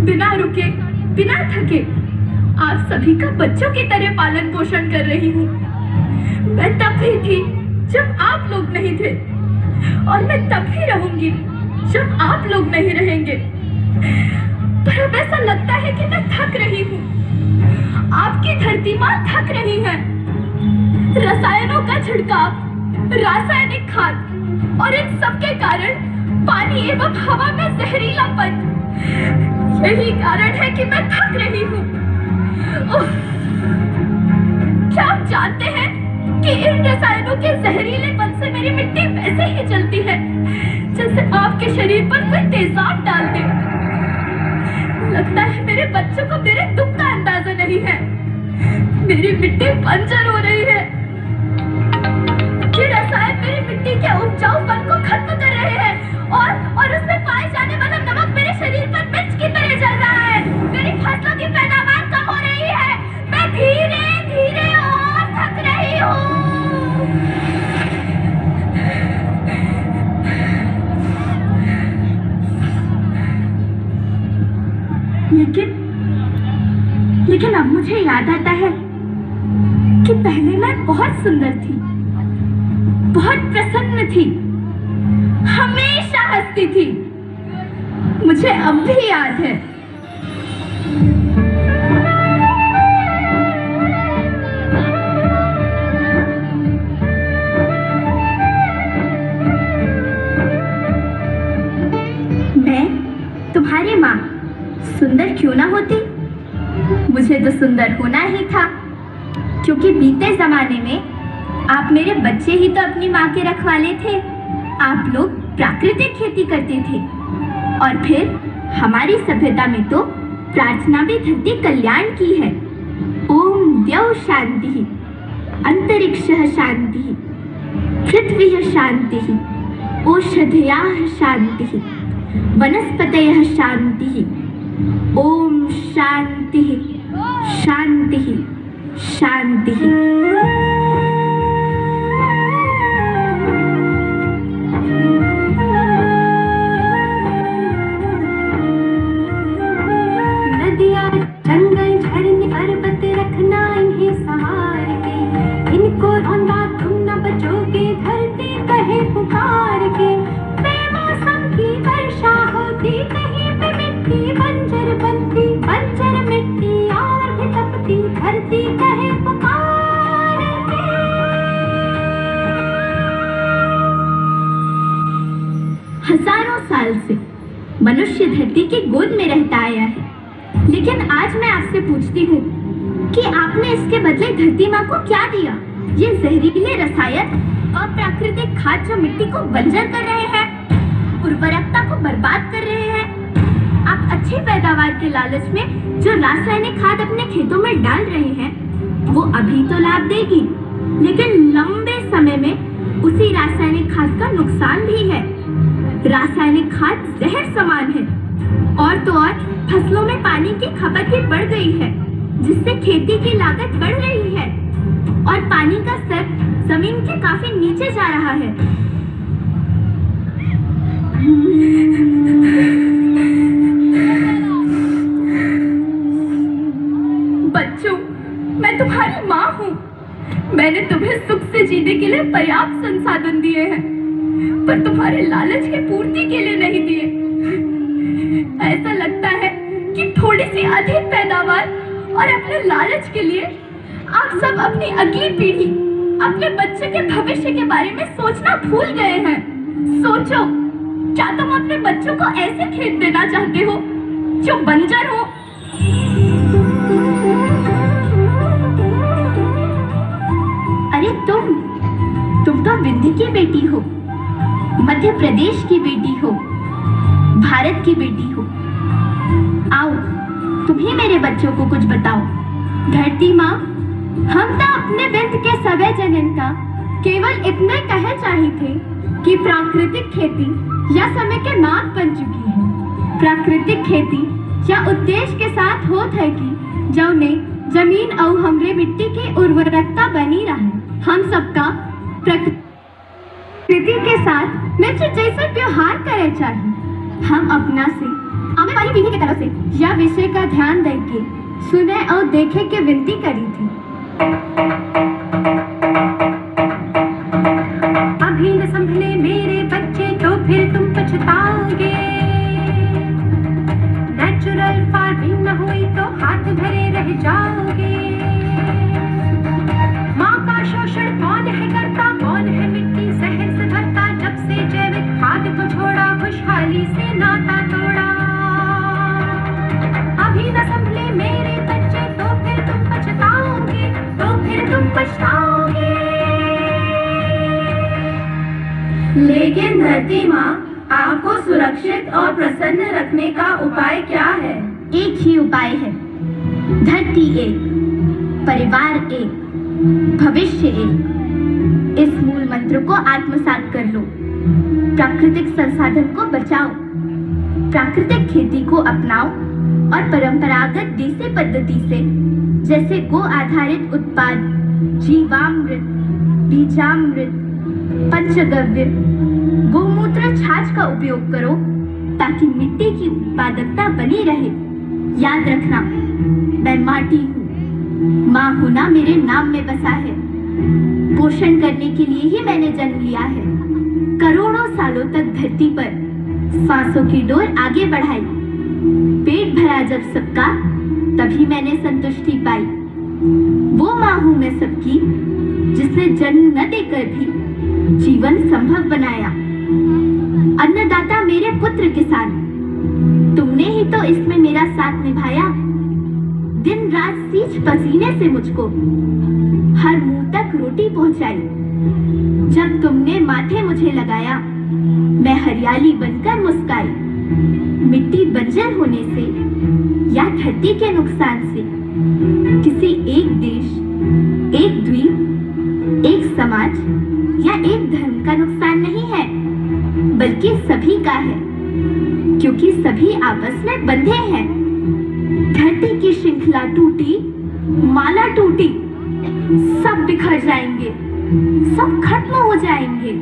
बिना रुके, बिना थके आप सभी का बच्चों की तरह पालन पोषण कर रही हूँ। मैं तब भी थी जब आप लोग नहीं थे, और मैं तब भी रहूंगी जब आप लोग नहीं रहेंगे। पर अब ऐसा लगता है कि मैं थक रही हूँ। आपकी धरती माँ थक रही है। रसायनों का छिड़काव, रासायनिक खाद और इन सब के कारण पानी एवं हवा में जहरीलापन, यही कारण है कि मैं थक रही हूँ। क्या आप जानते हैं कि इन रसायनों के जहरीलेपन से मेरी मिट्टी वैसे ही जलती है जैसे आपके शरीर पर कोई तेजाब डाल दे। लगता है मेरे बच्चों को मेरे दुख का अंदाजा नहीं है। मेरी मिट्टी बंजर हो रही है। ये रसायन मेरी मिट्टी के उपजाऊपन को खत्म कर रहे हैं और उसमें पाए जाने वाला नमक मेरे शरीर पर मिर्च की तरह जल रहा है। मेरी फसलों की पैदावार कम हो रही है। मैं धीरे धीरे और थक रही हूँ। लेकिन अब मुझे याद आता है कि पहले मैं बहुत सुंदर थी, बहुत प्रसन्न थी, हमेशा हंसती थी। मुझे अब भी याद है। मैं तुम्हारी माँ सुंदर क्यों ना होती, मुझे तो सुंदर होना ही था, क्योंकि बीते जमाने में आप मेरे बच्चे ही तो अपनी माँ के रखवाले थे। आप लोग प्राकृतिक खेती करते थे, और फिर हमारी सभ्यता में तो प्रार्थना भी धरती कल्याण की है। ओम द्यौ शांति, अंतरिक्षः शांति, पृथ्वी शांति, औषधयः शांति, वनस्पतयः शांति। ओम शांति शांति शांति। नदियाँ, जंगल, झरने, पर्वत रखना इन्हें संवार के, इनको रौंदा तुम न बचोगे, धरती कहे पुकार के। बेमौसम की वर्षा होती, कहीं पे मिट्टी बंजर बनती, बंजर मिट्टी और भी तपती, धरती कहे पुकार के। हजारों साल से मनुष्य धरती की गोद में रहता आया है, लेकिन आज मैं आपसे पूछती हूँ कि आपने इसके बदले धरती माँ को क्या दिया? ये जहरीले रसायन और प्राकृतिक खाद जो मिट्टी को बंजर कर रहे हैं, उर्वरकता को बर्बाद कर रहे हैं। आप अच्छी पैदावार के लालच में जो रासायनिक खाद अपने खेतों में डाल रहे हैं, वो अभी तो लाभ देगी, लेकिन लंबे समय में उसी रासायनिक खाद का नुकसान भी है। रासायनिक खाद जहर समान है, और तो और फसलों में पानी की खपत भी बढ़ गई है, जिससे खेती की लागत बढ़ रही है और पानी का स्तर जमीन के काफी नीचे जा रहा है। बच्चों, मैं तुम्हारी माँ हूँ। मैंने तुम्हें सुख से जीने के लिए पर्याप्त संसाधन दिए हैं, पर तुम्हारे लालच की पूर्ति के लिए नहीं दिए। ऐसा लगता है कि थोड़ी सी अधिक पैदावार और अपने लालच के लिए आप सब अपनी अगली पीढ़ी, अपने बच्चे के भविष्य के बारे में सोचना भूल गए हैं। सोचो, क्या तुम अपने बच्चों को ऐसे खेत देना चाहते हो जो बंजर हो? अरे तुम तो विंध्य की बेटी हो, मध्य प्रदेश की बेटी हो, भारत की बेटी हो। आओ, तुम ही मेरे बच्चों को कुछ बताओ। धरती माँ, हम तो अपने विंध्य के सवै जनन का केवल इतने कहे चाहे थे कि प्राकृतिक खेती या समय के मांग बन चुकी है। प्राकृतिक खेती या उद्देश्य के साथ होत है कि जौने जमीन और हमरे मिट्टी की उर्वरकता बनी रहे। हम सबका प्रकृति के साथ मित्र जैसे व्यवहार करे चाहिए। हम अपना से आने वाली पीढ़ी की तरफ से यह विषय का ध्यान देके सुने और देखे के विनती करी थी। अभी न संभले मेरे बच्चे तो फिर तुम पछताओगे। नेचुरल फार्मिंग न हुई तो हाथ धरे रह जाओगे। माँ का शोषण कौन है करता, कौन है मिट्टी जहर से भरता। जब से जैविक खाद को छोड़ा, खुशहाली से नाता तोड़ा। अभी न संभले मेरे बच्चे तो फिर तुम पछताओगे, तो फिर तुम पछताओगे। लेकिन धरती माँ, आपको सुरक्षित और प्रसन्न रखने का उपाय क्या है? एक ही उपाय है, धरती एक, परिवार एक, भविष्य एक। इस मूल मंत्र को आत्मसात कर लो। प्राकृतिक संसाधन को बचाओ, प्राकृतिक खेती को अपनाओ और परंपरागत देसी पद्धति से जैसे गो आधारित उत्पाद, जीवामृत, बीजामृत, पंचगव्य, गोमूत्र, छाछ का उपयोग करो ताकि मिट्टी की उत्पादकता बनी रहे। याद रखना, मैं माटी हूँ, माँ होना मेरे नाम में बसा है। पोषण करने के लिए ही मैंने जन्म लिया है। करोड़ों सालों तक धरती पर सांसों की डोर आगे बढ़ाई। पेट भरा जब सबका, तभी मैंने संतुष्टि पाई। वो माँ हूँ मैं सबकी, जिसने जन्म न देकर भी जीवन संभव बनाया। अन्नदाता मेरे पुत्र किसान, तुमने ही तो इसमें मेरा साथ निभाया। दिन रात सींच पसीने से मुझको हर मुंह तक रोटी पहुंचाई। जब तुमने माथे मुझे लगाया, मैं हरियाली बनकर मुस्काई। मिट्टी बंजर होने से या धरती के नुकसान से किसी एक देश, एक द्वीप, एक समाज या एक धर्म का नुकसान नहीं है, बल्कि सभी का है, क्योंकि सभी आपस में बंधे हैं। धरती की श्रृंखला टूटी, माला टूटी, सब बिखर जाएंगे, सब खत्म हो जाएंगे।